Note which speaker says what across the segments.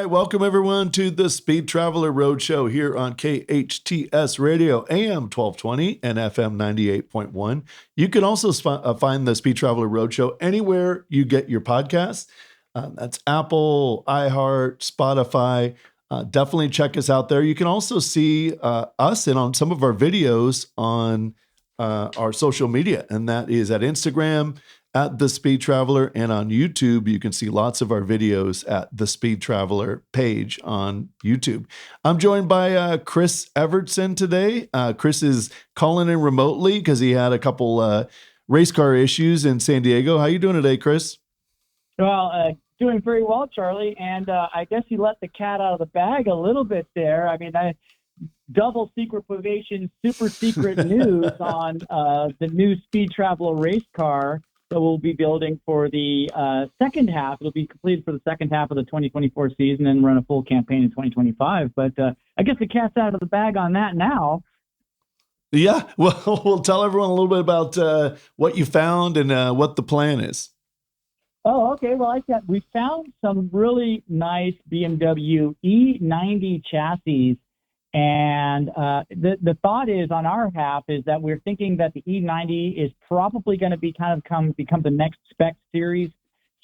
Speaker 1: right, welcome everyone to the Speed Traveler Roadshow here on KHTS Radio, AM 1220 and FM 98.1. You can also find the Speed Traveler Roadshow anywhere you get your podcasts. That's Apple, iHeart, Spotify. Definitely check us out there. You can also see us and on some of our videos on our social media, and that is at Instagram, at The Speed Traveler, and on YouTube, you can see lots of our videos at The Speed Traveler page on YouTube. I'm joined by Chris Evertsen today. Chris is calling in remotely because he had a couple race car issues in San Diego. How you doing today, Chris?
Speaker 2: Well, doing very well, Charlie. And I guess you let the cat out of the bag a little bit there. I mean, double secretization, super secret news on the new Speed Traveler race car that we'll be building for the second half. It'll be completed for the second half of the 2024 season and run a full campaign in 2025. But I guess the cat's out of the bag on that now.
Speaker 1: Yeah, well, we'll tell everyone a little bit about what you found and what the plan is.
Speaker 2: Oh, okay. Well, we found some really nice BMW E90 chassis. And the thought is on our half is that we're thinking that the E90 is probably going to become the next spec series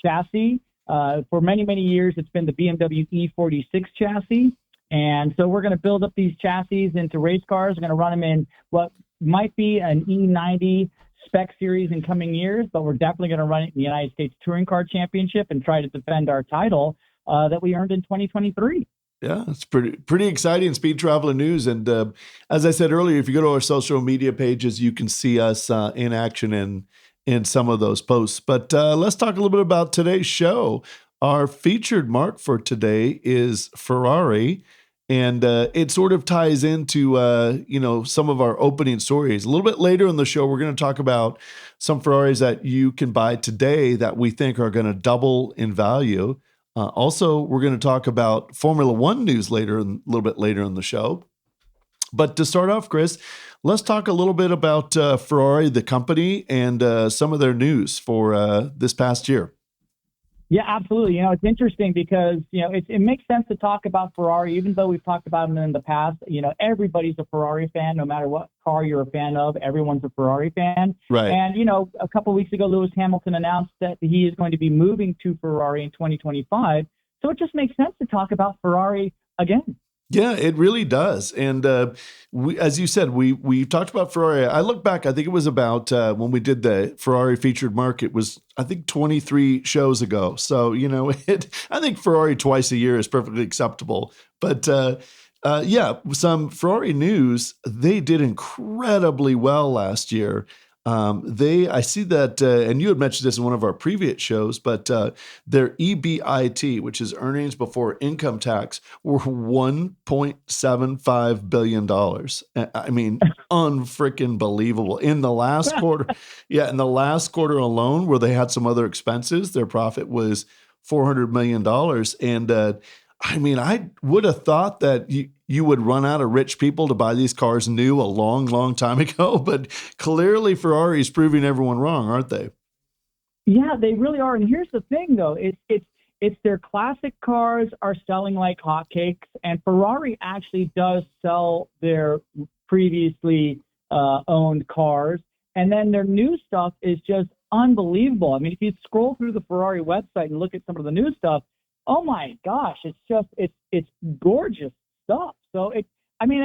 Speaker 2: chassis. For many, many years, it's been the BMW E46 chassis. And so we're going to build up these chassis into race cars. We're going to run them in what might be an E90 spec series in coming years, but we're definitely going to run it in the United States Touring Car Championship and try to defend our title that we earned in 2023.
Speaker 1: Yeah, it's pretty exciting Speed Traveler news. And as I said earlier, if you go to our social media pages, you can see us in action in some of those posts. But let's talk a little bit about today's show. Our featured marque for today is Ferrari. And it sort of ties into, some of our opening stories. A little bit later in the show, we're going to talk about some Ferraris that you can buy today that we think are going to double in value. Also, we're going to talk about Formula One news a little bit later in the show. But to start off, Chris, let's talk a little bit about Ferrari, the company, and some of their news for this past year.
Speaker 2: Yeah, absolutely. It's interesting because, it makes sense to talk about Ferrari, even though we've talked about them in the past. Everybody's a Ferrari fan, no matter what car you're a fan of. Everyone's a Ferrari fan.
Speaker 1: Right.
Speaker 2: And, a couple of weeks ago, Lewis Hamilton announced that he is going to be moving to Ferrari in 2025. So it just makes sense to talk about Ferrari again.
Speaker 1: Yeah, it really does. And as you said, we talked about Ferrari. I look back, I think it was about when we did the Ferrari featured marque, it was, I think, 23 shows ago. So, I think Ferrari twice a year is perfectly acceptable. But some Ferrari news, they did incredibly well last year. I see that, and you had mentioned this in one of our previous shows, but their EBIT, which is earnings before income tax, were $1.75 billion. I mean, unfreaking believable. In the last quarter, in the last quarter alone, where they had some other expenses, their profit was $400 million. And I would have thought that you would run out of rich people to buy these cars new a long, long time ago, but clearly Ferrari is proving everyone wrong, aren't they?
Speaker 2: Yeah, they really are. And here's the thing, though. It's their classic cars are selling like hotcakes, and Ferrari actually does sell their previously owned cars. And then their new stuff is just unbelievable. I mean, if you scroll through the Ferrari website and look at some of the new stuff, oh my gosh, it's gorgeous stuff. So I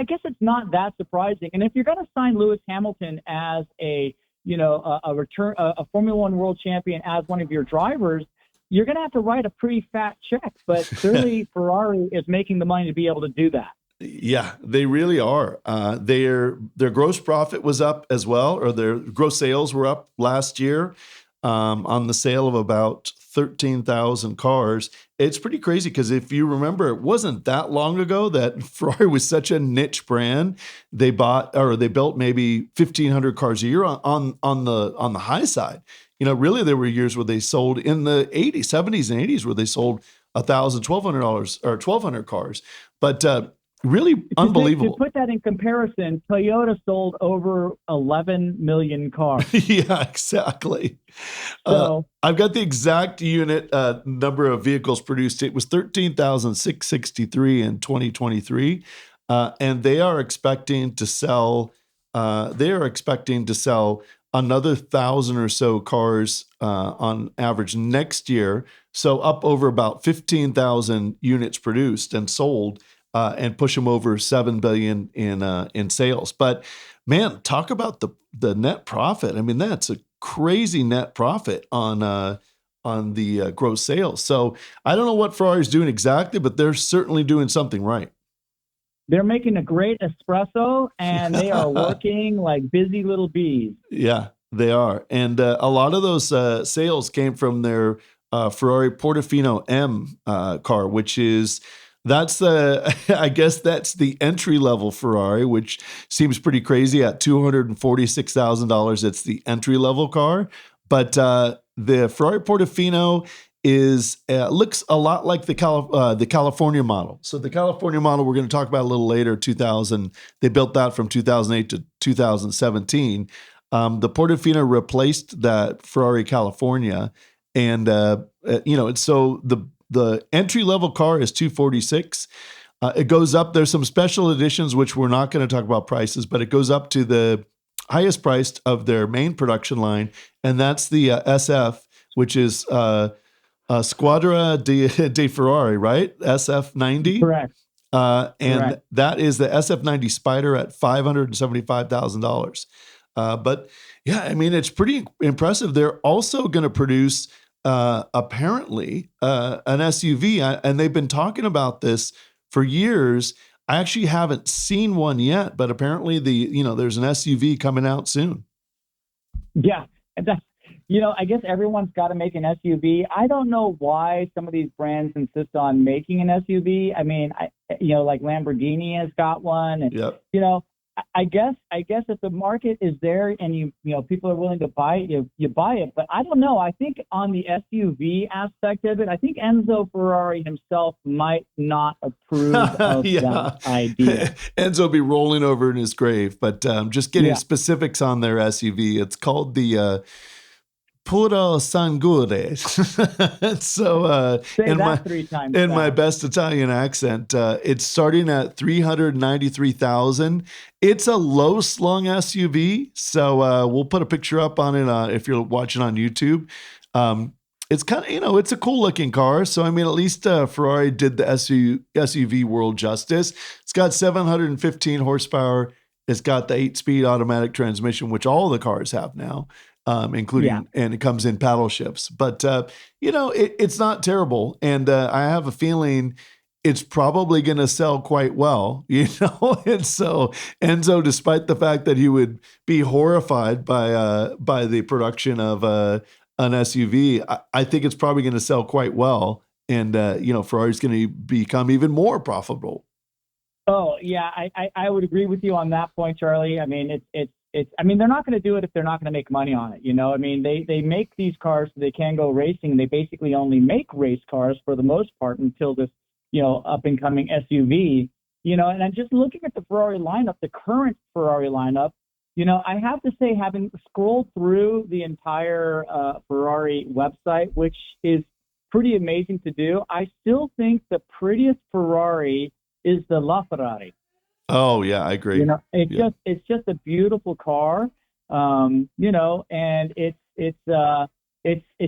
Speaker 2: guess it's not that surprising. And if you're going to sign Lewis Hamilton as a Formula One world champion as one of your drivers, you're going to have to write a pretty fat check. But clearly Ferrari is making the money to be able to do that.
Speaker 1: Yeah, they really are. Their gross profit was up as well, or their gross sales were up last year on the sale of about 13,000 cars. It's pretty crazy because if you remember, it wasn't that long ago that Ferrari was such a niche brand. They built maybe 1,500 cars a year on the high side. Really there were years where they sold in the 70s and 80s where they sold $1,000, $1,200 or 1,200 cars. But Really
Speaker 2: To
Speaker 1: unbelievable.
Speaker 2: put that in comparison, Toyota sold over 11 million cars.
Speaker 1: Yeah, exactly.
Speaker 2: So
Speaker 1: I've got the exact unit number of vehicles produced. It was 13,663 in 2023, and they are expecting to sell. They are expecting to sell another thousand or so cars on average next year. So up over about 15,000 units produced and sold, and push them over 7 billion in sales. But man, talk about the net profit. I mean, that's a crazy net profit on the gross sales. So I don't know what Ferrari's doing exactly, but they're certainly doing something right.
Speaker 2: they're making a great espresso and they are working like busy little bees.
Speaker 1: Yeah, they are. And a lot of those sales came from their Ferrari Portofino M car, which is that's the I guess that's the entry level Ferrari, which seems pretty crazy at $246,000. It's the entry level car, but the Ferrari Portofino is looks a lot like the California model. So the California model we're going to talk about a little later. 2000, they built that from 2008 to 2017. The Portofino replaced that Ferrari California, and so the entry level car is 246. It goes up. There's some special editions which we're not going to talk about prices, but it goes up to the highest priced of their main production line, and that's the SF, which is Squadra de Ferrari, right? SF90.
Speaker 2: Correct.
Speaker 1: And
Speaker 2: Correct.
Speaker 1: that is the SF90 Spider at $575,000. But yeah, I mean, it's pretty impressive. They're also going to produce apparently an SUV, and they've been talking about this for years. I actually haven't seen one yet, but apparently there's an SUV coming out soon.
Speaker 2: Yeah. And that's, I guess everyone's got to make an SUV. I don't know why some of these brands insist on making an SUV. I mean, like Lamborghini has got one, and
Speaker 1: Yep.
Speaker 2: I guess if the market is there and people are willing to buy it, you buy it. But I don't know. I think on the SUV aspect of it, I think Enzo Ferrari himself might not approve of that idea.
Speaker 1: Enzo will be rolling over in his grave, but just getting specifics on their SUV. It's called the Puro Sangue. So
Speaker 2: Say that 3 times
Speaker 1: in my
Speaker 2: fast.
Speaker 1: best Italian accent, it's starting at 393,000. It's a low slung SUV, so we'll put a picture up on it if you're watching on YouTube. It's kind of it's a cool looking car. So I mean, at least Ferrari did the SUV world justice. It's got 715 horsepower. It's got the 8-speed automatic transmission, which all the cars have now. Including, and it comes in paddle shifts, but it's not terrible, and I have a feeling it's probably going to sell quite well, And so Enzo, despite the fact that he would be horrified by the production of an SUV, I think it's probably going to sell quite well, and Ferrari's going to become even more profitable.
Speaker 2: Oh yeah, I would agree with you on that point, Charlie. I mean, I mean, they're not going to do it if they're not going to make money on it. I mean, they make these cars so they can go racing. They basically only make race cars for the most part until this, up and coming SUV, and I'm just looking at the Ferrari lineup, the current Ferrari lineup, I have to say, having scrolled through the entire Ferrari website, which is pretty amazing to do, I still think the prettiest Ferrari is the LaFerrari.
Speaker 1: Oh yeah, I agree.
Speaker 2: It's just a beautiful car, and it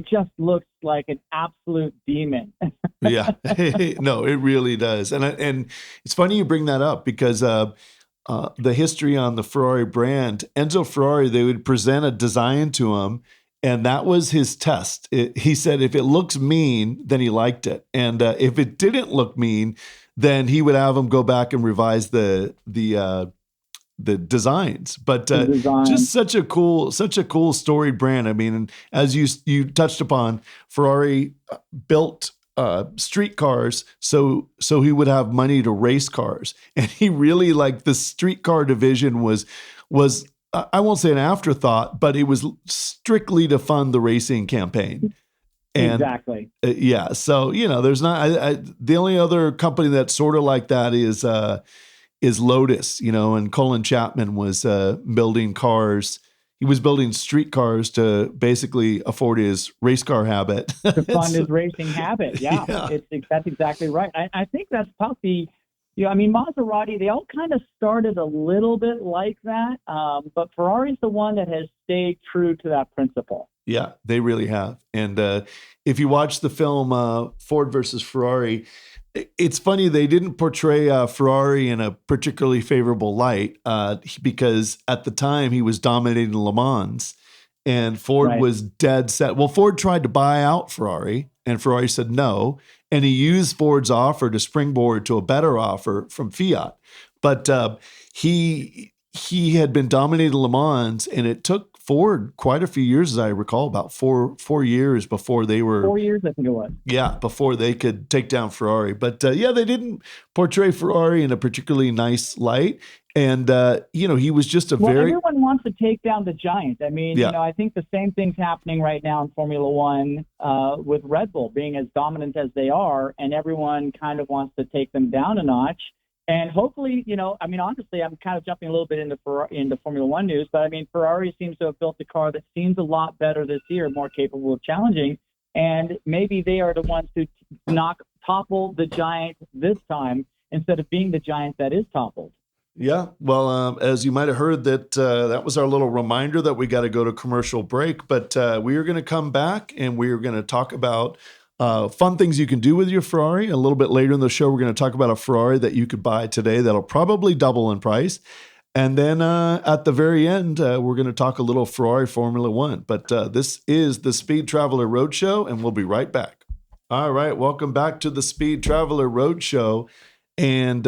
Speaker 2: just looks like an absolute demon.
Speaker 1: Yeah, no, it really does, and it's funny you bring that up because the history on the Ferrari brand, Enzo Ferrari, they would present a design to him, and that was his test. He said if it looks mean, then he liked it, and if it didn't look mean, then he would have them go back and revise the designs. But just such a cool storied brand. I mean, and as you touched upon, Ferrari built street cars so he would have money to race cars, and he really like the street car division was I won't say an afterthought, but it was strictly to fund the racing campaign. And
Speaker 2: Exactly.
Speaker 1: yeah, so there's not. The only other company that's sort of like that is Lotus. And Colin Chapman was building cars. He was building street cars to basically afford his race car habit.
Speaker 2: To fund his racing habit. Yeah,
Speaker 1: Yeah.
Speaker 2: that's exactly right. I think that's probably, I mean, Maserati, they all kind of started a little bit like that, but Ferrari's the one that has stayed true to that principle.
Speaker 1: Yeah, they really have. And if you watch the film Ford versus Ferrari, it's funny they didn't portray Ferrari in a particularly favorable light because at the time he was dominating Le Mans, and Ford
Speaker 2: Right.
Speaker 1: was dead set. Well, Ford tried to buy out Ferrari, and Ferrari said no, and he used Ford's offer to springboard to a better offer from Fiat. But he had been dominating Le Mans, and it took Ford quite a few years, as I recall, about four years before they were
Speaker 2: 4 years, I think it was.
Speaker 1: yeah, before they could take down Ferrari. But yeah, they didn't portray Ferrari in a particularly nice light. And, he was just a
Speaker 2: Well,
Speaker 1: very,
Speaker 2: everyone wants to take down the giant. I mean,
Speaker 1: Yeah.
Speaker 2: I think the same thing's happening right now in Formula One with Red Bull being as dominant as they are, and everyone kind of wants to take them down a notch. And hopefully, I mean, honestly, I'm kind of jumping a little bit into Formula One news, but I mean, Ferrari seems to have built a car that seems a lot better this year, more capable of challenging, and maybe they are the ones who topple the giant this time instead of being the giant that is toppled.
Speaker 1: yeah. Well, as you might have heard, that was our little reminder that we got to go to commercial break. But we are going to come back and we are going to talk about fun things you can do with your Ferrari. A little bit later in the show, we're going to talk about a Ferrari that you could buy today that'll probably double in price. And then at the very end, we're going to talk a little Ferrari Formula One. But this is the Speed Traveler Roadshow, and we'll be right back. All right, welcome back to the Speed Traveler Roadshow. And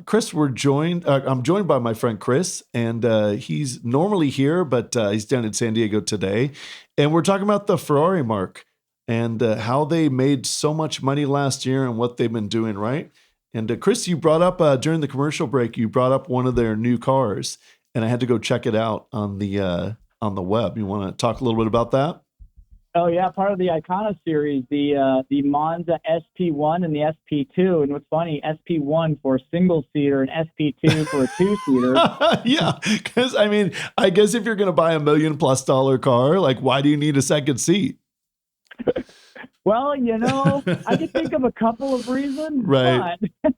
Speaker 1: Chris, I'm joined by my friend Chris, and he's normally here, but he's down in San Diego today. And we're talking about the Ferrari marque and how they made so much money last year and what they've been doing, right? And Chris, you brought up during the commercial break, you brought up one of their new cars, and I had to go check it out on the web. You want to talk a little bit about that?
Speaker 2: Oh yeah, part of the Icona series, the Monza SP1 and the SP2. And what's funny, SP1 for a single seater and SP2 for a two seater.
Speaker 1: Yeah, because I mean, I guess if you're going to buy $1 million+ car, like, why do you need a second seat?
Speaker 2: Well, I can think of a couple of reasons,
Speaker 1: Right.
Speaker 2: but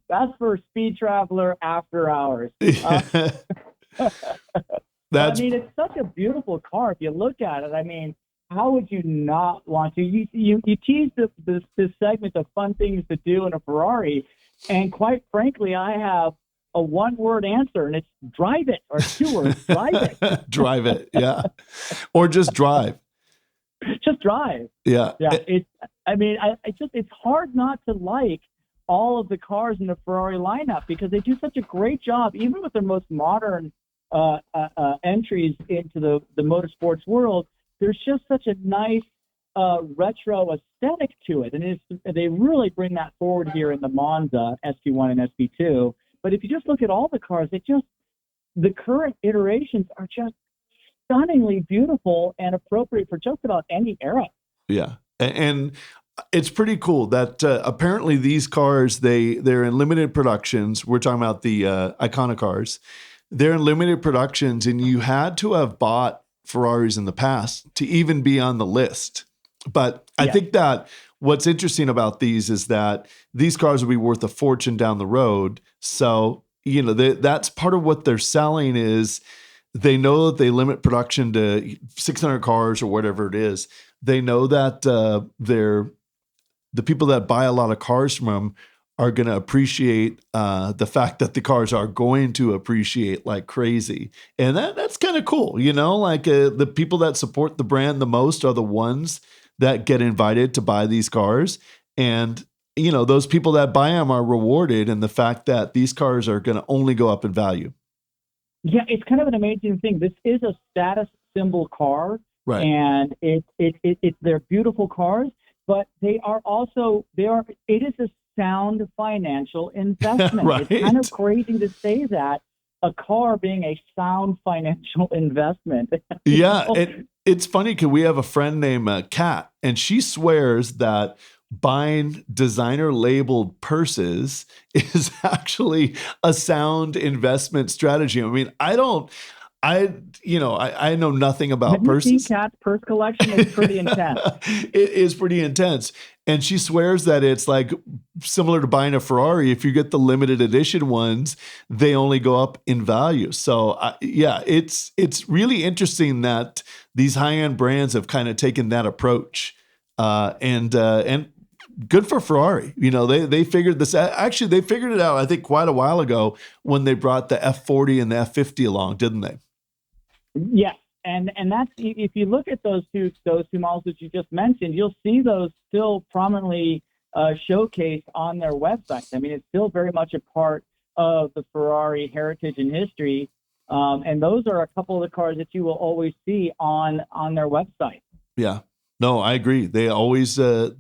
Speaker 2: that's for Speed Traveler After Hours. I mean, it's such a beautiful car. If you look at it, I mean, how would you not want to? You teased this segment of fun things to do in a Ferrari, and quite frankly, I have a one-word answer, and it's drive it, or 2 words, drive it.
Speaker 1: Drive it, yeah. Or just drive.
Speaker 2: Just drive.
Speaker 1: Yeah.
Speaker 2: Yeah. It's hard not to like all of the cars in the Ferrari lineup because they do such a great job, even with their most modern entries into the motorsports world. There's just such a nice retro aesthetic to it, and they really bring that forward here in the Monza SP1 and SP2. But if you just look at all the cars, the current iterations are just stunningly beautiful and appropriate for just about any era.
Speaker 1: Yeah, and it's pretty cool that apparently these cars they're in limited productions. We're talking about the Icona cars. They're in limited productions, and you had to have bought Ferraris in the past to even be on the list. But I think that what's interesting about these is that these cars will be worth a fortune down the road. So, that's part of what they're selling is they know that they limit production to 600 cars or whatever it is. They know that the people that buy a lot of cars from them are going to appreciate the fact that the cars are going to appreciate like crazy. And that's kind of cool. Like the people that support the brand the most are the ones that get invited to buy these cars. And, those people that buy them are rewarded in the fact that these cars are going to only go up in value.
Speaker 2: Yeah, it's kind of an amazing thing. This is a status symbol car,
Speaker 1: Right.
Speaker 2: And they're beautiful cars, but it is a sound financial investment.
Speaker 1: Right.
Speaker 2: It's kind of crazy to say that, a car being a sound financial investment.
Speaker 1: Yeah, It's funny because we have a friend named Kat, and she swears that buying designer labeled purses is actually a sound investment strategy. I mean, I, I know nothing about
Speaker 2: Have you seen
Speaker 1: purses.
Speaker 2: Cat's purse collection? It's pretty intense.
Speaker 1: It is pretty intense. And she swears that it's like similar to buying a Ferrari. If you get the limited edition ones, they only go up in value. So yeah, it's really interesting that these high end brands have kind of taken that approach, and good for Ferrari. You know, they figured this out. Actually, they figured it out. I think quite a while ago when they brought the F40 and the F50 along, didn't they?
Speaker 2: Yes, and that's if you look at those two models that you just mentioned, you'll see those still prominently showcased on their website. I mean, it's still very much a part of the Ferrari heritage and history, and those are a couple of the cars that you will always see on their website.
Speaker 1: Yeah. No, I agree. They always show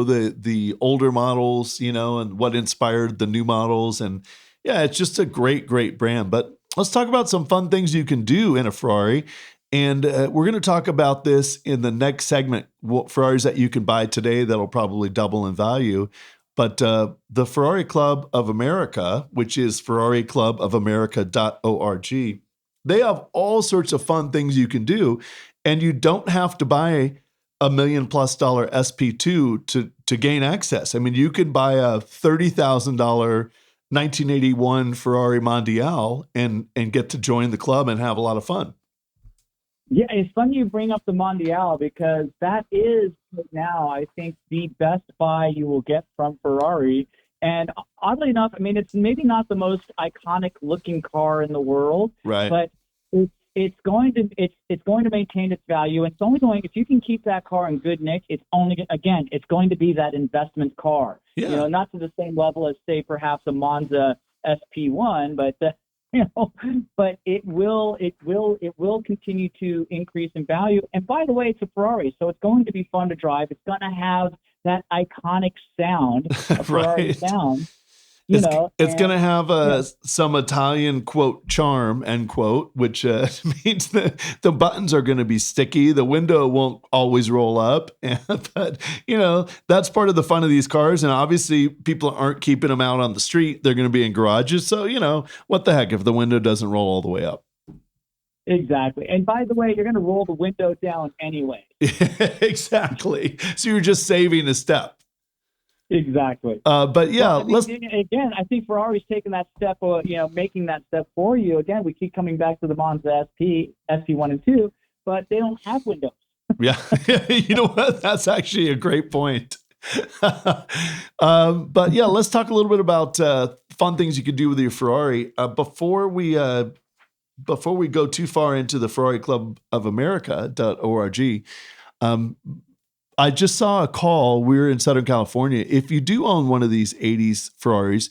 Speaker 1: the older models, you know, and what inspired the new models, and yeah, it's just a great brand. But let's talk about some fun things you can do in a Ferrari, and we're going to talk about this in the next segment. What Ferraris that you can buy today that'll probably double in value. But the Ferrari Club of America, which is ferrariclubofamerica.org, they have all sorts of fun things you can do, and you don't have to buy $1 million+ SP2 to gain access. I mean, you can buy a $30,000 1981 Ferrari Mondial and get to join the club and have a lot of fun.
Speaker 2: Yeah, it's funny you bring up the Mondial because that is now, I think, the best buy you will get from Ferrari. And oddly enough, I mean, it's maybe not the most iconic looking car in the world,
Speaker 1: Right.
Speaker 2: but it's going to maintain its value. And it's only going if you can keep that car in good nick. It's only again, it's going to be that investment car.
Speaker 1: Yeah.
Speaker 2: You know, not to the same level as say perhaps a Monza SP1, but but it will continue to increase in value. And by the way, it's a Ferrari, so it's going to be fun to drive. It's going to have that iconic sound, a Ferrari
Speaker 1: Right.
Speaker 2: sound,
Speaker 1: It's going
Speaker 2: and
Speaker 1: to have
Speaker 2: yeah,
Speaker 1: some Italian quote charm end quote, which means that the buttons are going to be sticky. The window won't always roll up, but that's part of the fun of these cars. And obviously, people aren't keeping them out on the street; they're going to be in garages. So what the heck if the window doesn't roll all the way up?
Speaker 2: exactly. And by the way, you're going to roll the window down anyway.
Speaker 1: Exactly. So you're just saving a step.
Speaker 2: Exactly.
Speaker 1: But yeah,
Speaker 2: Well, I mean, again, I think Ferrari's taking that step, making that step for you. Again, we keep coming back to the Monza SP1 and 2, but they don't have windows.
Speaker 1: Yeah, you know what? That's actually a great point. But yeah, let's talk a little bit about fun things you can do with your Ferrari. Before we go too far into the Ferrari Club of America.org, um, I just saw a call. We're in Southern California. If you do own one of these 80s Ferraris,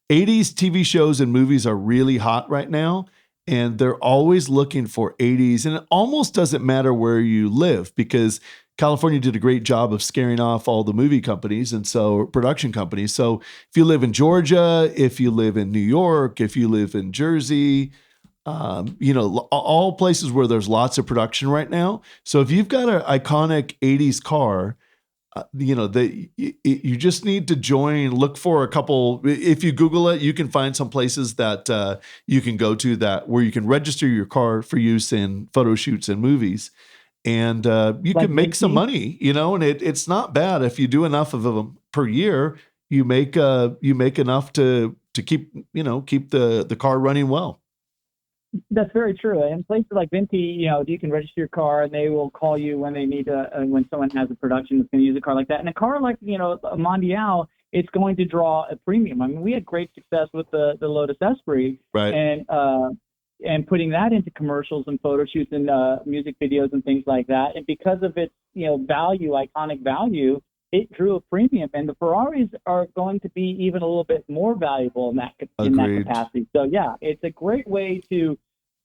Speaker 1: 80s TV shows and movies are really hot right now. And they're always looking for 80s. And it almost doesn't matter where you live because California did a great job of scaring off all the movie companies and so production companies. So if you live in Georgia, if you live in New York, if you live in Jersey, all places where there's lots of production right now. So if you've got an iconic 80s car, you just need to look for a couple. If you Google it, you can find some places that you can go to where you can register your car for use in photo shoots and movies. And you
Speaker 2: Like
Speaker 1: can make some
Speaker 2: Vinci?
Speaker 1: money, and it's not bad if you do enough of them per year. You make enough to keep the car running well.
Speaker 2: That's very true. And places like Vinci, you can register your car and they will call you when they need to, when someone has a production that's going to use a car like that. And a car like, a Mondial, it's going to draw a premium. I mean, we had great success with the Lotus Esprit
Speaker 1: Right.
Speaker 2: and putting that into commercials and photo shoots and music videos and things like that. And because of its, value, iconic value, it drew a premium. And the Ferraris are going to be even a little bit more valuable in that
Speaker 1: Agreed.
Speaker 2: capacity. So yeah, it's a great way to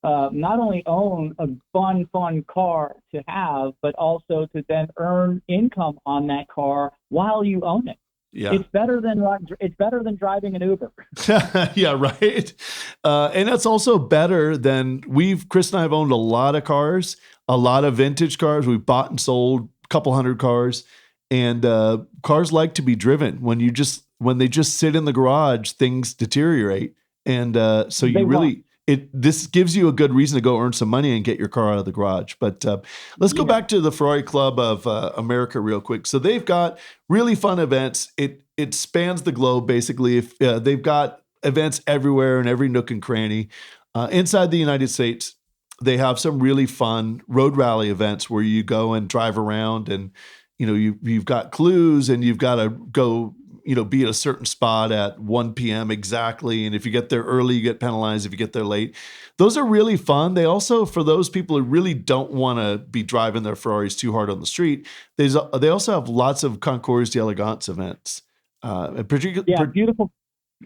Speaker 2: not only own a fun car to have, but also to then earn income on that car while you own it.
Speaker 1: Yeah.
Speaker 2: It's better than driving an Uber.
Speaker 1: Yeah, right. And that's also better than Chris and I have owned a lot of cars, a lot of vintage cars. We've bought and sold a couple hundred cars, and cars like to be driven. When they just sit in the garage, things deteriorate. And so
Speaker 2: They want.
Speaker 1: this gives you a good reason to go earn some money and get your car out of the garage. But let's go
Speaker 2: Yeah.
Speaker 1: back to the Ferrari Club of America real quick. So they've got really fun events. It spans the globe basically. If they've got events everywhere in every nook and cranny. Inside the United States, they have some really fun road rally events where you go and drive around, and you've got clues, and you've got to go be at a certain spot at 1 p.m. exactly. And if you get there early, you get penalized. If you get there late, those are really fun. They also, for those people who really don't want to be driving their Ferraris too hard on the street, they also have lots of Concours d'Elegance events.
Speaker 2: Yeah, beautiful.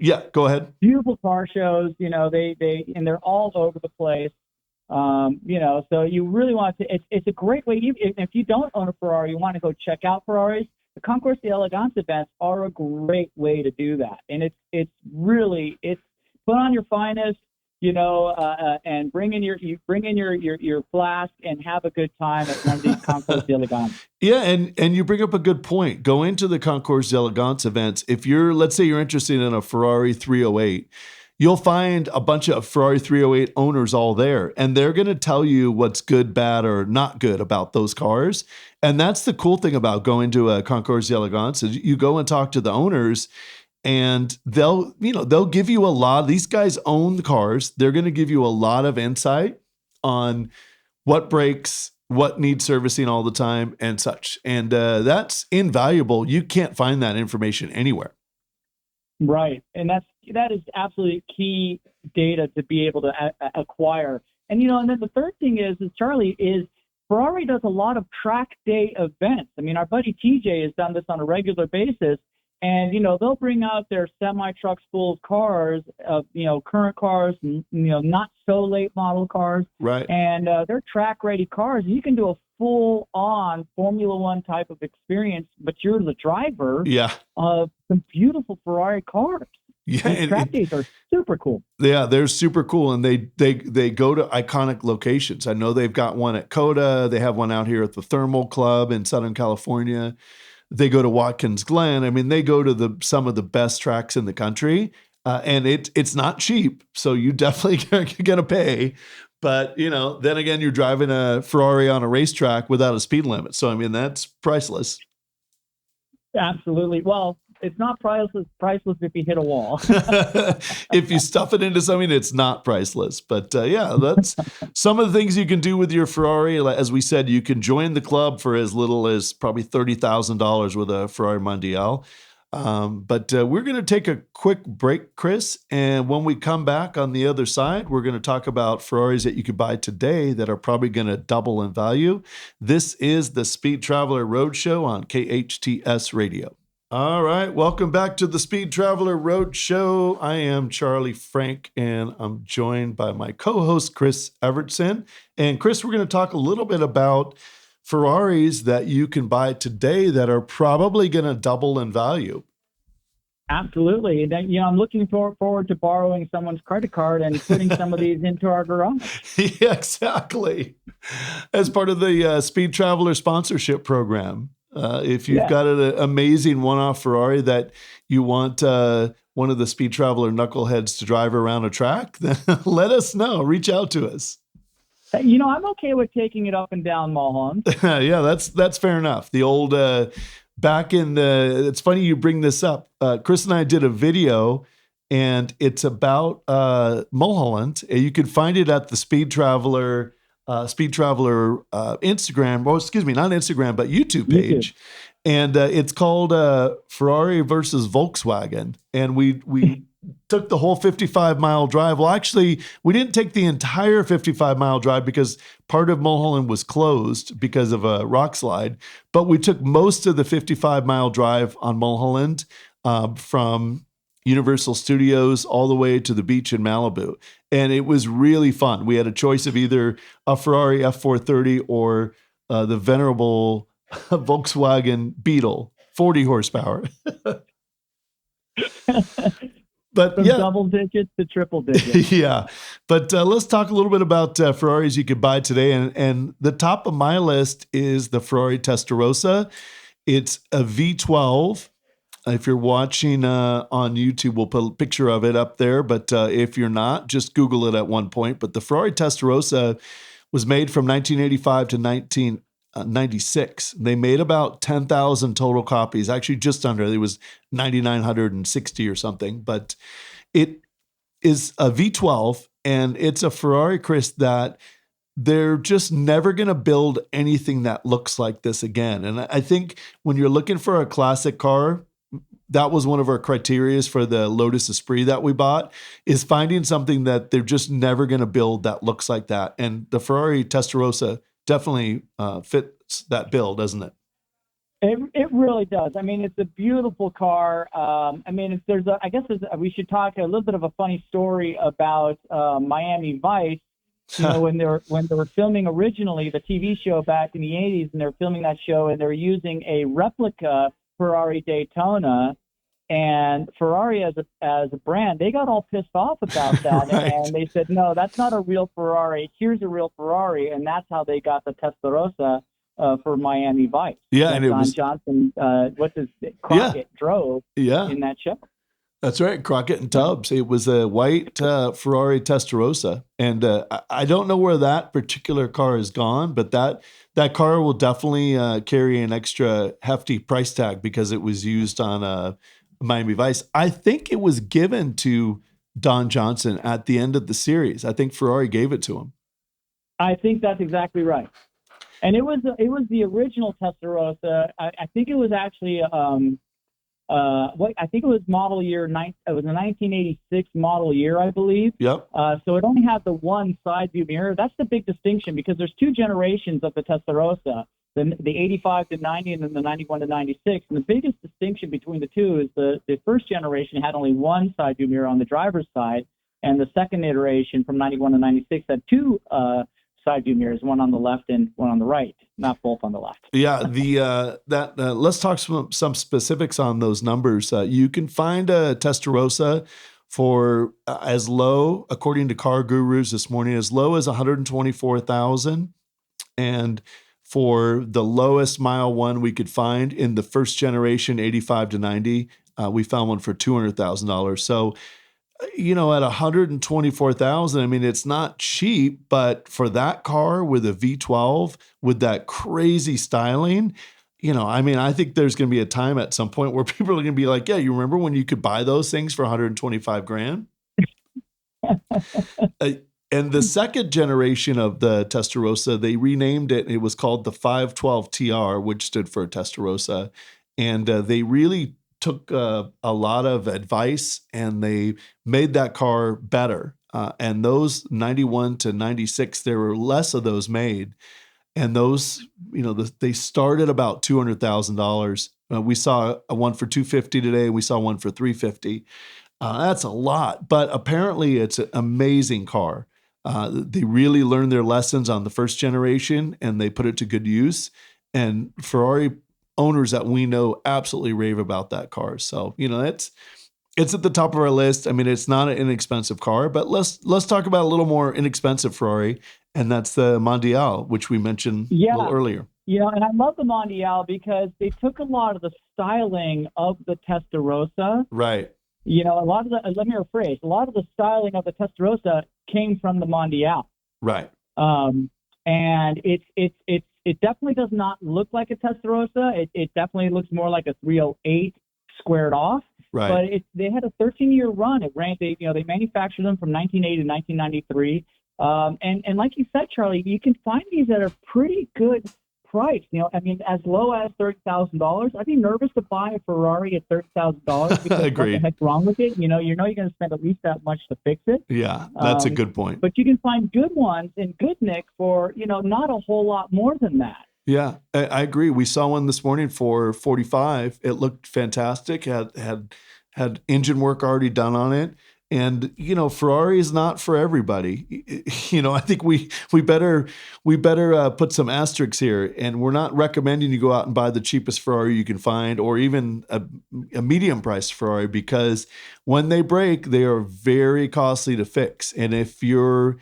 Speaker 1: Yeah, go ahead.
Speaker 2: Beautiful car shows. And they're all over the place. So you really want to. It's a great way. If you don't own a Ferrari, you want to go check out Ferraris. The Concours d'Elegance events are a great way to do that, and it's put on your finest, and bring in your flask and have a good time at one of these Concours d'Elegance.
Speaker 1: Yeah, and you bring up a good point. Go into the Concours d'Elegance events. If let's say you're interested in a Ferrari 308, you'll find a bunch of Ferrari 308 owners all there, and they're going to tell you what's good, bad, or not good about those cars. And that's the cool thing about going to a Concours d'Elegance is you go and talk to the owners, and they'll give you a lot. These guys own the cars. They're going to give you a lot of insight on what breaks, what needs servicing all the time, and such. And that's invaluable. You can't find that information anywhere.
Speaker 2: Right, and that is absolutely key data to be able to acquire. And and then the third thing is Charlie, is Ferrari does a lot of track day events. I mean, our buddy TJ has done this on a regular basis, and they'll bring out their semi trucks full of cars, current cars, not so late model cars,
Speaker 1: right?
Speaker 2: And they're track ready cars. You can do a full on Formula One type of experience, but you're the driver.
Speaker 1: Yeah.
Speaker 2: Of some beautiful Ferrari cars.
Speaker 1: Yeah,
Speaker 2: track days are super cool.
Speaker 1: Yeah, they're super cool, and they go to iconic locations. I know they've got one at COTA. They have one out here at the Thermal Club in Southern California. They go to Watkins Glen. I mean, they go to some of the best tracks in the country, and it's not cheap. So you definitely going to pay. But then again, you're driving a Ferrari on a racetrack without a speed limit. So I mean, that's priceless.
Speaker 2: Absolutely. Well, it's not priceless if you hit a wall.
Speaker 1: If you stuff it into something, it's not priceless. But yeah, that's some of the things you can do with your Ferrari. As we said, you can join the club for as little as probably $30,000 with a Ferrari Mondial. But we're going to take a quick break, Chris. And when we come back on the other side, we're going to talk about Ferraris that you could buy today that are probably going to double in value. This is the Speed Traveler Roadshow on KHTS Radio. All right, welcome back to the Speed Traveler Roadshow. I am Charlie Frank, and I'm joined by my co-host, Chris Evertsen. And Chris, we're going to talk a little bit about Ferraris that you can buy today that are probably going to double in value.
Speaker 2: Absolutely. And then, I'm looking forward to borrowing someone's credit card and putting some of these into our garage.
Speaker 1: Yeah, exactly. As part of the Speed Traveler sponsorship program. If you've got an amazing one-off Ferrari that you want one of the Speed Traveler knuckleheads to drive around a track, then let us know. Reach out to us.
Speaker 2: I'm okay with taking it up and down Mulholland.
Speaker 1: Yeah, that's fair enough. The old back in the. It's funny you bring this up. Chris and I did a video, and it's about Mulholland. You can find it at the Speed Traveler Instagram, well, excuse me, not Instagram, but YouTube page. YouTube. And it's called Ferrari versus Volkswagen. And we took the whole 55-mile drive. Well, actually, we didn't take the entire 55-mile drive because part of Mulholland was closed because of a rock slide. But we took most of the 55-mile drive on Mulholland from Universal Studios all the way to the beach in Malibu. And it was really fun. We had a choice of either a Ferrari F430 or the venerable Volkswagen Beetle, 40 horsepower. But
Speaker 2: From
Speaker 1: yeah,
Speaker 2: double digits to triple digits.
Speaker 1: yeah. But let's talk a little bit about Ferraris you could buy today. And the top of my list is the Ferrari Testarossa. It's a V12. If you're watching on YouTube, we'll put a picture of it up there. But if you're not, just Google it at one point. But the Ferrari Testarossa was made from 1985 to 1996. They made about 10,000 total copies, actually just under. It was 9,960 or something. But it is a V12, and it's a Ferrari, Chris, that they're just never going to build anything that looks like this again. And I think when you're looking for a classic car, that was one of our criterias for the Lotus Esprit that we bought, is finding something that they're just never going to build that looks like that. And the Ferrari Testarossa definitely fits that bill, doesn't it?
Speaker 2: It really does. I mean, it's a beautiful car. I mean, we should talk a little bit of a funny story about Miami Vice. You know, when they were filming originally the TV show back in the 80s, and they're filming that show, and they're using a replica Ferrari Daytona, and Ferrari as a brand, they got all pissed off about that,
Speaker 1: Right.
Speaker 2: and they said, no, that's not a real Ferrari. Here's a real Ferrari, and that's how they got the Testarossa for Miami Vice.
Speaker 1: Yeah,
Speaker 2: that
Speaker 1: and it
Speaker 2: Don
Speaker 1: was
Speaker 2: Johnson, Crockett drove
Speaker 1: yeah.
Speaker 2: in that show.
Speaker 1: That's right, Crockett and Tubbs. It was a white Ferrari Testarossa, and I don't know where that particular car is gone, but that car will definitely carry an extra hefty price tag because it was used on Miami Vice. I think it was given to Don Johnson at the end of the series. I think Ferrari gave it to him.
Speaker 2: I think that's exactly right. And it was the original Testarossa. I think it was actually I think it was model year it was a 1986 model year, I believe.
Speaker 1: Yep.
Speaker 2: So it only had the one side view mirror. That's the big distinction, because there's two generations of the Testarossa, the 85 to 90 and then the 91 to 96. And the biggest distinction between the two is the first generation had only one side view mirror on the driver's side, and the second iteration from 91 to 96 had two side view mirrors, one on the left and one on the right, not both on the left.
Speaker 1: Yeah, let's talk some specifics on those numbers. You can find a Testarossa for as low, according to Car Gurus this morning, as low as 124,000, and for the lowest mile one we could find in the first generation 85 to 90, we found one for $200,000. So at 124,000, I mean, it's not cheap, but for that car with a V12 with that crazy styling, I mean, I think there's going to be a time at some point where people are going to be like, yeah, you remember when you could buy those things for 125 grand? And the second generation of the Testarossa, they renamed it. It was called the 512 TR, which stood for Testarossa. And they really took a lot of advice, and they made that car better. And those 91 to 96, there were less of those made. And those, they started about $200,000. We saw a one for 250 today. We saw one for 350. That's a lot, but apparently it's an amazing car. They really learned their lessons on the first generation, and they put it to good use. And Ferrari owners that we know absolutely rave about that car. So, it's at the top of our list. I mean, it's not an inexpensive car, but let's talk about a little more inexpensive Ferrari, and that's the Mondial, which we mentioned a little earlier.
Speaker 2: And I love the Mondial because they took a lot of the styling of the Testarossa.
Speaker 1: Right.
Speaker 2: A lot of let me rephrase, a lot of the styling of the Testarossa came from the Mondial.
Speaker 1: Right.
Speaker 2: And it definitely does not look like a Testarossa. It definitely looks more like a 308 squared off.
Speaker 1: Right.
Speaker 2: But they had a 13-year run. It ran. They manufactured them from 1980 to 1993. And like you said, Charlie, you can find these at a pretty good price. I mean, as low as $30,000. I'd be nervous to buy a Ferrari at $30,000 because what the heck's wrong with it? You're going to spend at least that much to fix it.
Speaker 1: Yeah, that's a good point.
Speaker 2: But you can find good ones in good nick for not a whole lot more than that.
Speaker 1: Yeah, I agree. We saw one this morning for 45. It looked fantastic. Had engine work already done on it. And Ferrari is not for everybody. I think we better put some asterisks here, and we're not recommending you go out and buy the cheapest Ferrari you can find, or even a medium priced Ferrari, because when they break, they are very costly to fix. And if you're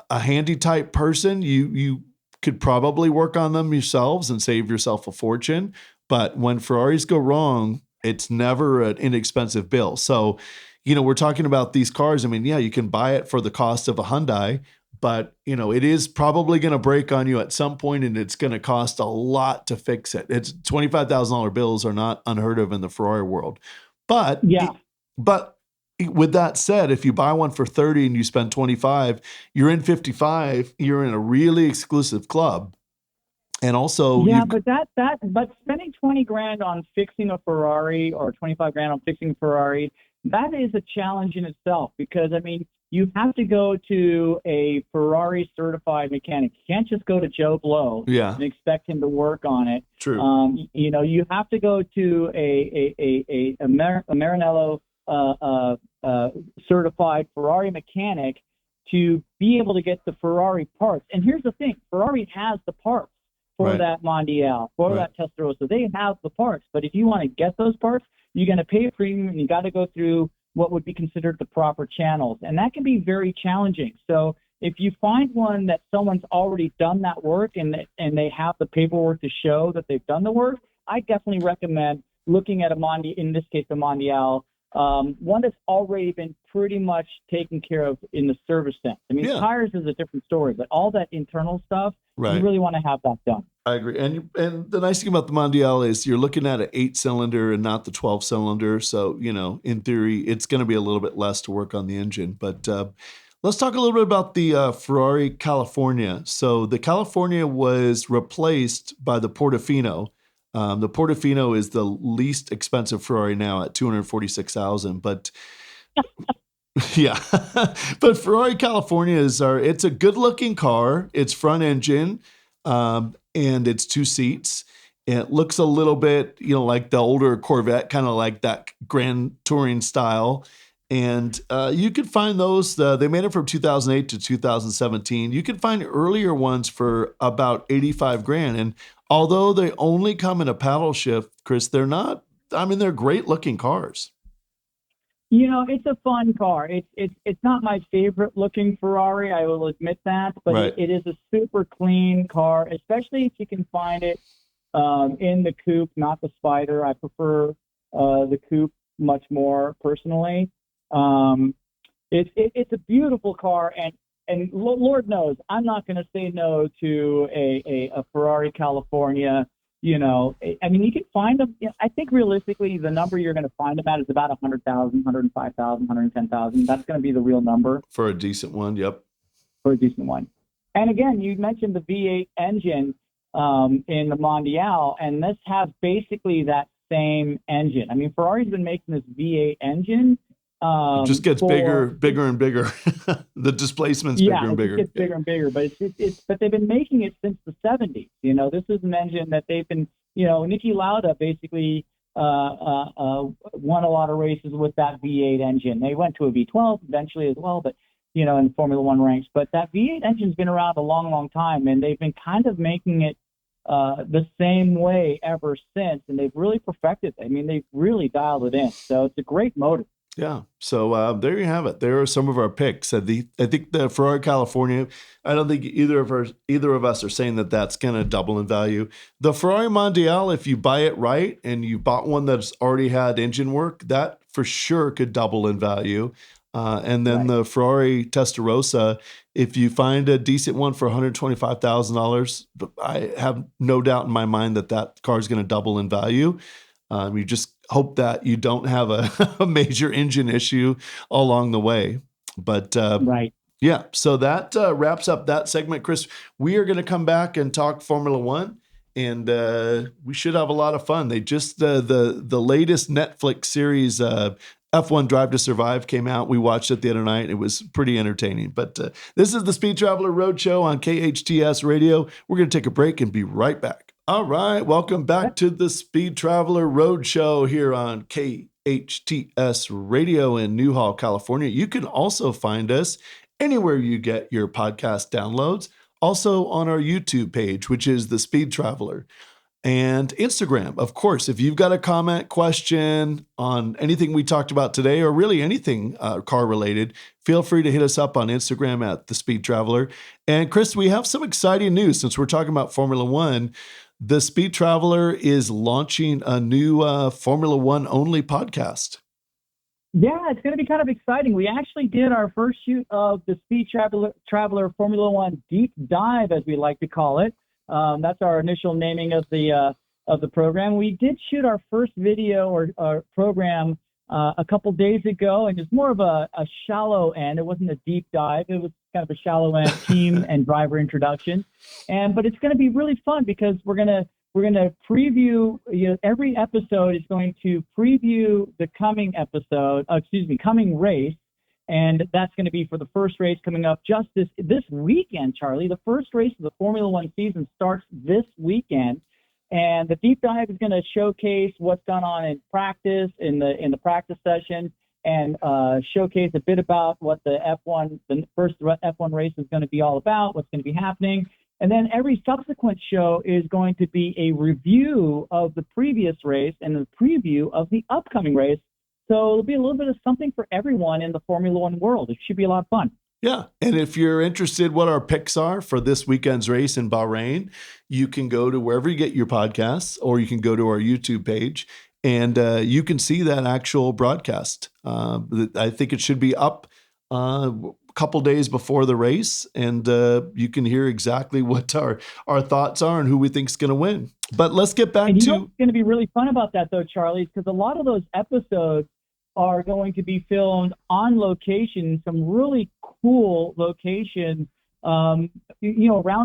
Speaker 1: a handy type person, you could probably work on them yourselves and save yourself a fortune. But when Ferraris go wrong, it's never an inexpensive bill. So, we're talking about these cars. I mean, yeah, you can buy it for the cost of a Hyundai, but it is probably going to break on you at some point, and it's going to cost a lot to fix it. It's $25,000 bills are not unheard of in the Ferrari world. But
Speaker 2: Yeah.
Speaker 1: But with that said, if you buy one for 30 and you spend 25, you're in 55. You're in a really exclusive club. And also,
Speaker 2: Yeah, but spending 20 grand on fixing a Ferrari or 25 grand on fixing a Ferrari, that is a challenge in itself, because I mean, you have to go to a Ferrari certified mechanic. You can't just go to Joe Blow and expect him to work on it.
Speaker 1: True.
Speaker 2: You have to go to a Maranello certified Ferrari mechanic to be able to get the Ferrari parts. And here's the thing: Ferrari has the parts for that Mondial, for that Testarossa. They have the parts, but if you want to get those parts, you're going to pay a premium, and you got to go through what would be considered the proper channels, and that can be very challenging. So if you find one that someone's already done that work and they have the paperwork to show that they've done the work, I definitely recommend looking at a Mondial, in this case, the Mondial, one that's already been pretty much taken care of in the service sense. I mean, tires is a different story, but all that internal stuff, you really want to have that done.
Speaker 1: I agree. And the nice thing about the Mondial is you're looking at an 8-cylinder and not the 12-cylinder. So, in theory, it's going to be a little bit less to work on the engine. But let's talk a little bit about the Ferrari California. So the California was replaced by the Portofino. The Portofino is the least expensive Ferrari now at $246,000, but yeah, but Ferrari California it's a good looking car. It's front engine, and it's 2 seats. It looks a little bit, like the older Corvette, kind of like that Grand Touring style. And you could find those. They made it from 2008 to 2017. You can find earlier ones for about 85 grand. And although they only come in a paddle shift, Chris, they're not. I mean, they're great looking cars.
Speaker 2: It's a fun car. It's not my favorite looking Ferrari, I will admit that, but it is a super clean car, especially if you can find it in the coupe, not the Spider. I prefer the coupe much more personally. It's a beautiful car, and Lord knows I'm not going to say no to a Ferrari California. I mean, you can find them. I think realistically, the number you're going to find them at is about 100,000, 105,000, 110,000. That's going to be the real number
Speaker 1: for a decent one. Yep,
Speaker 2: for a decent one. And again, you mentioned the V8 engine in the Mondial, and this has basically that same engine. I mean, Ferrari's been making this V8 engine.
Speaker 1: It just gets bigger and bigger. The displacement's bigger and bigger.
Speaker 2: It gets bigger and bigger, but but they've been making it since the 70s. This is an engine that they've been, Niki Lauda basically won a lot of races with that V8 engine. They went to a V12 eventually as well, but in the Formula One ranks. But that V8 engine's been around a long, long time, and they've been kind of making it the same way ever since, and they've really perfected it. I mean, they've really dialed it in. So it's a great motor.
Speaker 1: Yeah. So there you have it. There are some of our picks. I think the Ferrari California, I don't think either of us are saying that that's going to double in value. The Ferrari Mondial, if you buy it right and you bought one that's already had engine work, that for sure could double in value. And then the Ferrari Testarossa, if you find a decent one for $125,000, I have no doubt in my mind that car is going to double in value. You just hope that you don't have a major engine issue along the way. But yeah, so that wraps up that segment, Chris. We are going to come back and talk Formula One, and we should have a lot of fun. They just the latest Netflix series, F1 Drive to Survive, came out. We watched it the other night. It was pretty entertaining. But this is the Speed Traveler Roadshow on KHTS Radio. We're going to take a break and be right back All right, welcome back to the Speed Traveler Roadshow here on KHTS Radio in Newhall, California. You can also find us anywhere you get your podcast downloads, also on our YouTube page, which is the Speed Traveler, and Instagram. Of course, if you've got a comment, question on anything we talked about today, or really anything car related, feel free to hit us up on Instagram at the Speed Traveler. And Chris, we have some exciting news since we're talking about Formula One. The Speed Traveler is launching a new Formula One only podcast.
Speaker 2: Yeah, it's going to be kind of exciting. We actually did our first shoot of the Speed Traveler Formula One deep dive, as we like to call it. That's our initial naming of the program. We did shoot our first video or program a couple days ago, and it's more of a shallow end. It wasn't a deep dive. It was kind of a shallow end team and driver introduction. But it's going to be really fun because we're going to preview. Every episode is going to preview the coming coming race. And that's going to be for the first race coming up just this weekend, Charlie. The first race of the Formula One season starts this weekend. And the deep dive is going to showcase what's gone on in practice, in the practice session, and showcase a bit about what the first F1 race is going to be all about, what's going to be happening. And then every subsequent show is going to be a review of the previous race and a preview of the upcoming race. So it'll be a little bit of something for everyone in the Formula One world. It should be a lot of fun.
Speaker 1: Yeah. And if you're interested what our picks are for this weekend's race in Bahrain, you can go to wherever you get your podcasts, or you can go to our YouTube page and you can see that actual broadcast. I think it should be up a couple days before the race, and you can hear exactly what our thoughts are and who we think is going to win. But let's get back to...
Speaker 2: what's going to be really fun about that, though, Charlie, because a lot of those episodes are going to be filmed on location, some really cool locations, around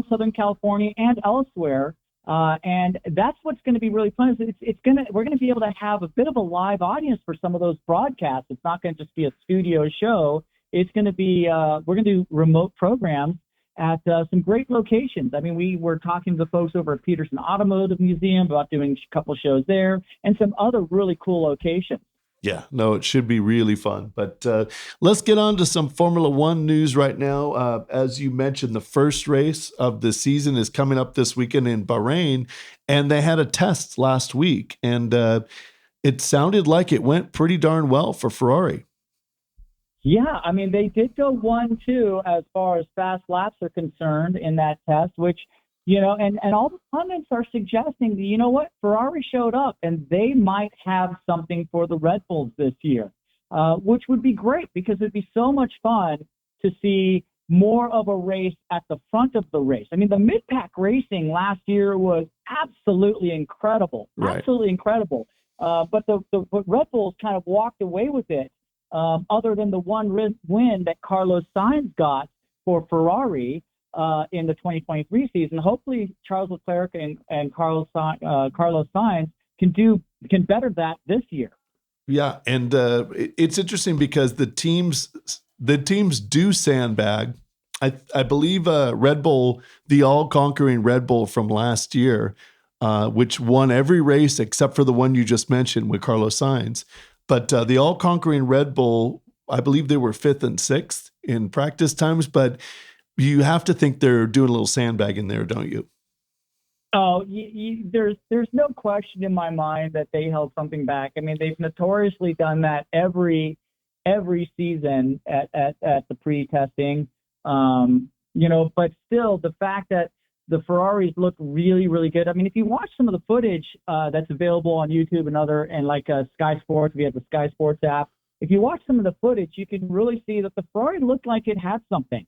Speaker 2: Southern California and elsewhere. And that's what's going to be really fun. We're going to be able to have a bit of a live audience for some of those broadcasts. It's not going to just be a studio show. It's going to be, we're going to do remote programs at some great locations. I mean, we were talking to the folks over at Peterson Automotive Museum about doing a couple shows there and some other really cool locations.
Speaker 1: Yeah, no, it should be really fun. But let's get on to some Formula One news right now. As you mentioned, the first race of the season is coming up this weekend in Bahrain, and they had a test last week, and it sounded like it went pretty darn well for Ferrari.
Speaker 2: Yeah, I mean, they did go 1-2 as far as fast laps are concerned in that test, which, and all the pundits are suggesting that, Ferrari showed up and they might have something for the Red Bulls this year, which would be great because it'd be so much fun to see more of a race at the front of the race. I mean, the mid-pack racing last year was absolutely incredible, absolutely incredible. But the Red Bulls kind of walked away with it. Other than the one win that Carlos Sainz got for Ferrari in the 2023 season. Hopefully Charles Leclerc and Carlos Sainz can better that this year.
Speaker 1: Yeah, and it's interesting because the teams do sandbag. I believe Red Bull, the all-conquering Red Bull from last year, which won every race except for the one you just mentioned with Carlos Sainz. But the all-conquering Red Bull, I believe they were 5th and 6th in practice times, but you have to think they're doing a little sandbagging there, don't you?
Speaker 2: Oh, there's no question in my mind that they held something back. I mean, they've notoriously done that every season at the pre-testing, but still the fact that the Ferraris look really, really good. I mean, if you watch some of the footage that's available on YouTube and like Sky Sports, we have the Sky Sports app. If you watch some of the footage, you can really see that the Ferrari looked like it had something,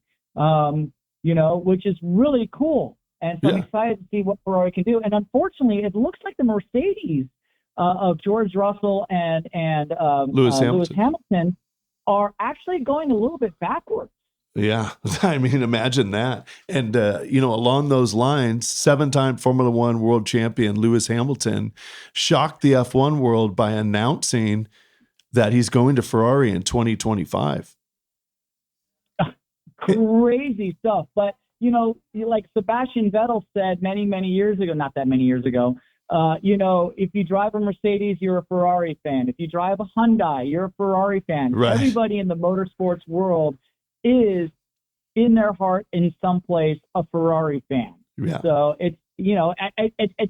Speaker 2: which is really cool. And so I'm excited to see what Ferrari can do. And unfortunately, it looks like the Mercedes of George Russell and Lewis Hamilton are actually going a little bit backwards.
Speaker 1: Yeah, I mean, imagine that. And, along those lines, 7-time Formula One world champion Lewis Hamilton shocked the F1 world by announcing that he's going to Ferrari in 2025.
Speaker 2: Crazy stuff. But, like Sebastian Vettel said many, many years ago, not that many years ago, if you drive a Mercedes, you're a Ferrari fan. If you drive a Hyundai, you're a Ferrari fan.
Speaker 1: Right.
Speaker 2: Everybody in the motorsports world is in their heart, in some place, a Ferrari fan.
Speaker 1: Yeah.
Speaker 2: So it's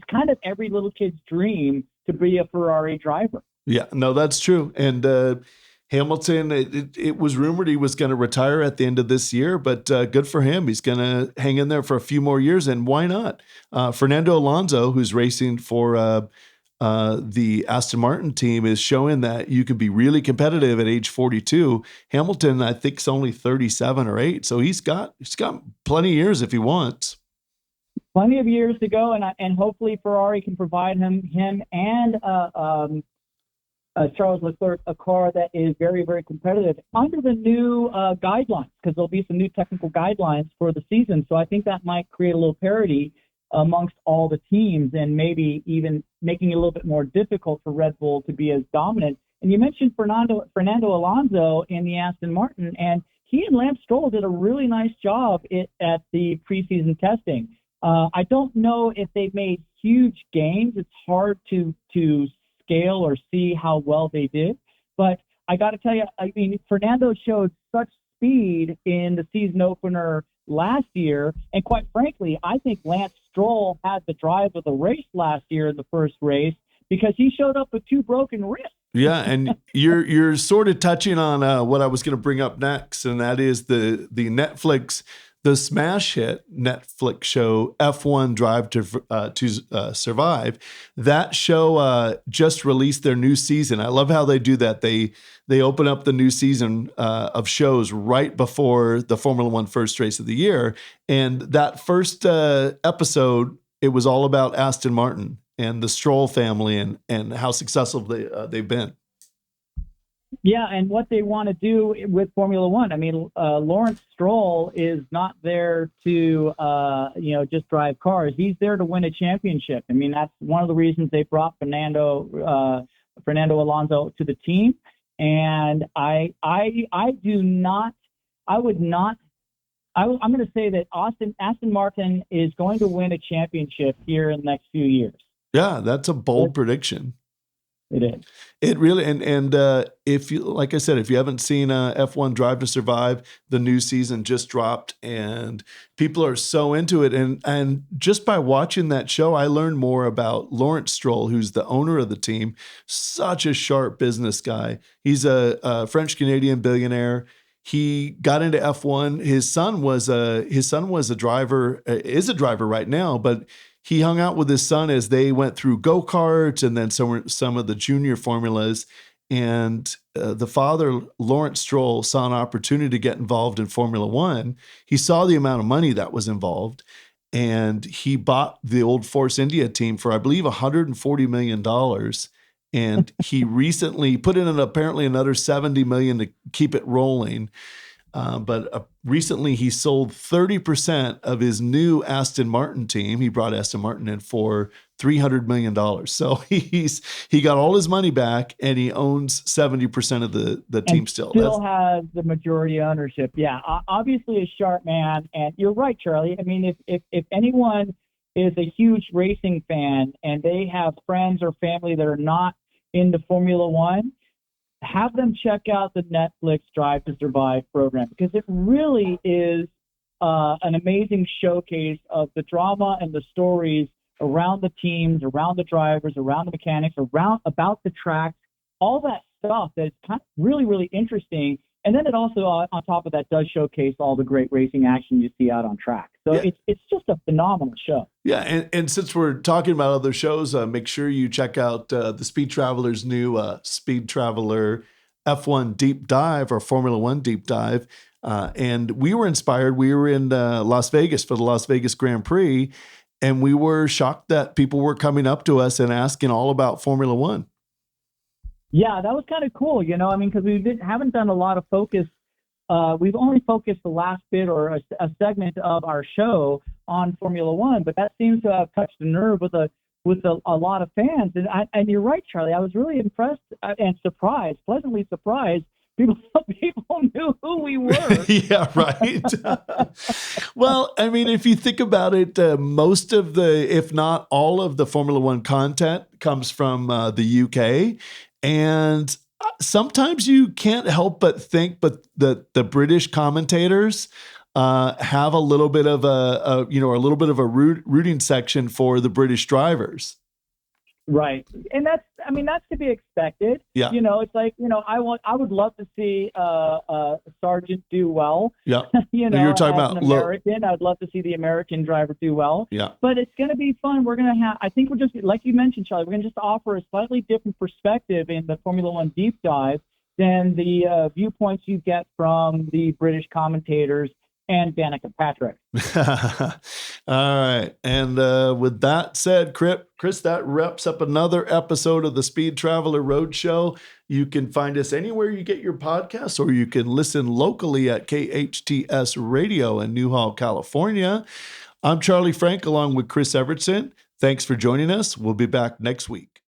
Speaker 2: kind of every little kid's dream to be a Ferrari driver.
Speaker 1: Yeah, no, that's true. And Hamilton, it was rumored he was going to retire at the end of this year, but good for him. He's going to hang in there for a few more years, and why not? Fernando Alonso, who's racing for the Aston Martin team, is showing that you can be really competitive at age 42. Hamilton, I think, is only 37 or 8, so he's got plenty of years if he wants.
Speaker 2: Plenty of years to go, and hopefully Ferrari can provide him and Charles Leclerc a car that is very, very competitive under the new guidelines, because there'll be some new technical guidelines for the season. So I think that might create a little parity amongst all the teams, and maybe even making it a little bit more difficult for Red Bull to be as dominant. And you mentioned Fernando Alonso in the Aston Martin, and he and Lance Stroll did a really nice job at the preseason testing. I don't know if they've made huge gains. It's hard to scale or see how well they did. But I got to tell you, I mean, Fernando showed such speed in the season opener last year. And quite frankly, I think Lance Stroll had the drive of the race last year in the first race, because he showed up with 2 broken wrists.
Speaker 1: Yeah, and you're sort of touching on what I was going to bring up next, and that is the Netflix, the smash hit Netflix show F1 Drive to Survive. That show just released their new season. I love how they do that. They open up the new season of shows right before the Formula One first race of the year. And that first episode, it was all about Aston Martin and the Stroll family and how successful they've been.
Speaker 2: Yeah, and what they want to do with Formula One. I mean, Lawrence Stroll is not there to, just drive cars. He's there to win a championship. I mean, that's one of the reasons they brought Fernando Alonso to the team. And I'm going to say that Aston Martin is going to win a championship here in the next few years.
Speaker 1: Yeah, that's a bold prediction.
Speaker 2: It is.
Speaker 1: It really, and if you, like I said, if you haven't seen F1 Drive to Survive, the new season just dropped, and people are so into it. And just by watching that show, I learned more about Lawrence Stroll, who's the owner of the team. Such a sharp business guy. He's a French Canadian billionaire. He got into F1. His son was a driver, is a driver right now, but he hung out with his son as they went through go-karts and then some of the junior formulas. And the father, Lawrence Stroll, saw an opportunity to get involved in Formula One. He saw the amount of money that was involved, and he bought the old Force India team for, I believe, $140 million. And he recently put in apparently another $70 million to keep it rolling. But recently he sold 30% of his new Aston Martin team. He brought Aston Martin in for $300 million. So he got all his money back, and he owns 70% of the team still.
Speaker 2: Still has the majority ownership. Yeah, obviously a sharp man. And you're right, Charlie. I mean, if anyone is a huge racing fan and they have friends or family that are not into Formula One, have them check out the Netflix Drive to Survive program, because it really is an amazing showcase of the drama and the stories around the teams, around the drivers, around the mechanics, about the tracks, all that stuff that is kind of really, really interesting. And then it also, on top of that, does showcase all the great racing action you see out on track. So yeah, it's just a phenomenal show.
Speaker 1: Yeah, and since we're talking about other shows, make sure you check out the Speed Traveler's new Speed Traveler F1 Deep Dive, or Formula One Deep Dive. And we were inspired. We were in Las Vegas for the Las Vegas Grand Prix, and we were shocked that people were coming up to us and asking all about Formula One.
Speaker 2: Yeah, that was kind of cool, I mean, because we haven't done a lot of focus. We've only focused the last bit or a segment of our show on Formula One, but that seems to have touched a nerve with a lot of fans. And you're right, Charlie. I was really impressed and surprised, pleasantly surprised, People people knew who we were.
Speaker 1: Yeah, right. Well, I mean, if you think about it, most of the, if not all of the Formula One content comes from the UK. And sometimes you can't help but think, but the British commentators have a little bit of a little bit of a rooting section for the British drivers.
Speaker 2: Right. And that's to be expected.
Speaker 1: Yeah.
Speaker 2: It's like, I would love to see Sargent do well.
Speaker 1: Yeah.
Speaker 2: You
Speaker 1: You're talking
Speaker 2: as
Speaker 1: about
Speaker 2: an American, I'd love to see the American driver do well.
Speaker 1: Yeah.
Speaker 2: But it's going to be fun. We're going to I think we're just, like you mentioned, Charlie, we're going to just offer a slightly different perspective in the Formula One deep dive than the viewpoints you get from the British commentators and Danica Patrick.
Speaker 1: All right. And with that said, Chris, that wraps up another episode of the Speed Traveler Roadshow. You can find us anywhere you get your podcasts, or you can listen locally at KHTS Radio in Newhall, California. I'm Charlie Frank, along with Chris Evertsen. Thanks for joining us. We'll be back next week.